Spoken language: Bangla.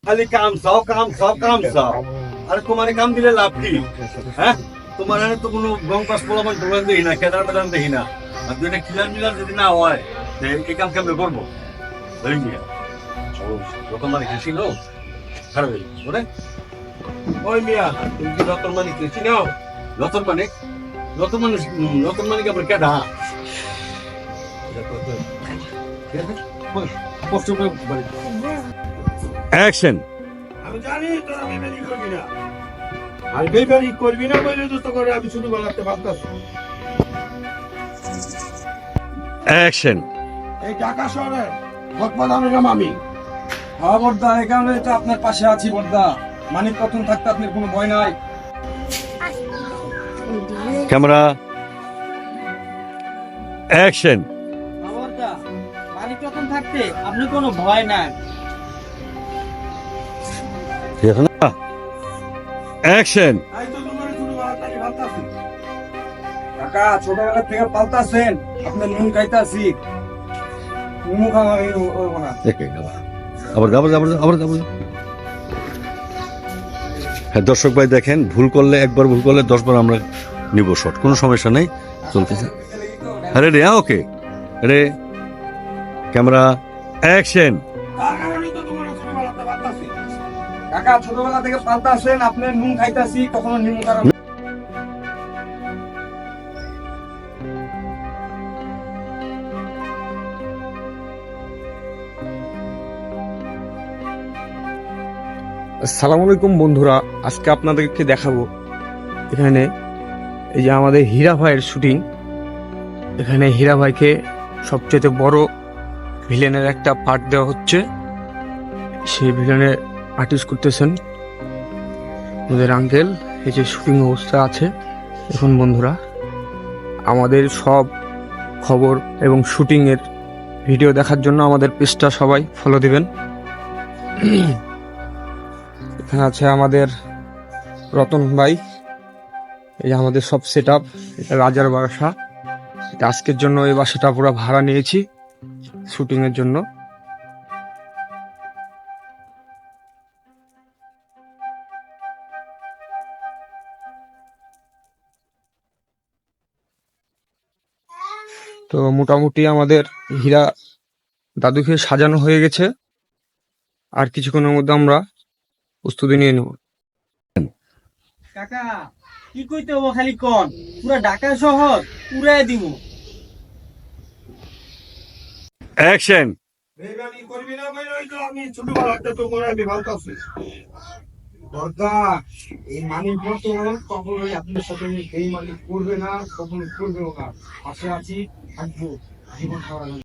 খালি কাম চাও কাম চাও কাম চাও। আরে তোমার কাম দিলে লাভ কি? হ্যাঁ, তোমার এখানে তো কোনো রং পাস পোলাপান টোলান দেখি না, কেদার বেদান দেখি না। আর দুইটা ক্লিয়ার মিলার যদি না হয় এই কাম কেমনে করবো? ধরি নিয়ে যখন মানে খুশি নো খারাপ হয়ে ওরে। ওই মিয়া, তুমি কি রতন মানিক চিনাও? রতন মানিক? রতন মানিক আবার কেডা? কষ্ট করে বাড়ি অ্যাকশন। আমি জানি তোরা বেমানি করবি না। আর বেমানি করবি না বলে তো করে আমি শুধু বলাতে ভাবতাছি। অ্যাকশন। এই ঢাকা শহরে বদমানের নাম আমি। হ্যাঁ বর্দা, এই কারণে তো আপনার পাশে আছি বর্দা। মানিক প্রথম থাকতে আপনার কোনো ভয় নাই। Camera action. বর্দা, মানিক রতন থাকতে আপনি কোনো ভয় নাই। অ্যাকশন। তাই তো তোমার শুধু বলাতে ভাবতাছি। কাকা ছোটবেলা থেকে পালতাছেন, আপনার নুন খাইতাছি। নুন খাওয়া না। আবার হ্যাঁ দর্শক ভাই দেখেন, ভুল করলে একবার, ভুল করলে 10 বার আমরা নিব শট, কোনো সমস্যা নেই, চলতেছে। আরে রে ওকে রে ক্যামেরা অ্যাকশন। তার কারণেই তো তোমার শুধু বলাতে ভাবতাছি। কাকা ছোটবেলা থেকে পালতাছেন, আপনার নুন খাইতাছি, কখনো নুন খারাপ। আসসালামু আলাইকুম বন্ধুরা, আজকে আপনাদেরকে দেখাবো এখানে এই যে আমাদের হীরা ভাইয়ের শুটিং। এখানে হীরা ভাইকে সবচেয়ে বড় ভিলেনের একটা পার্ট দেওয়া হচ্ছে। সেই ভিলেনের আর্টিস্ট করতেছেন আমাদের আঙ্কেল। এই যে শুটিং অবস্থা আছে এখন বন্ধুরা। আমাদের সব খবর এবং শুটিং এর ভিডিও দেখার জন্য আমাদের পেজটা সবাই ফলো দিবেন। এখানে আছে আমাদের রতন ভাই, এই যে আমাদের সব সেট আপ। এটা রাজার বাসা, এটা আজকের জন্য এই বাসাটা পুরো ভাড়া নিয়েছি শুটিং এর জন্য। তো মোটামুটি আমাদের হীরা দাদুকে সাজানো হয়ে গেছে, আর কিছুক্ষণের মধ্যে আমরা প্রস্তুতি নিয়ে নেব। কাকা কি কইতে হবো খালি কোন, পুরা ঢাকা শহর পুরাই দিব। অ্যাকশন। বেমানি করবি না বলে তো আমি শুধু বলাতে তো করে আমি ভাবতাছি। বর্দা, এই মানিক রতন কখনোই আপনার সাথে এই মালিক করবে না, কখনো করবেও না। পাশে আছি, থাকবো জীবন খাওয়া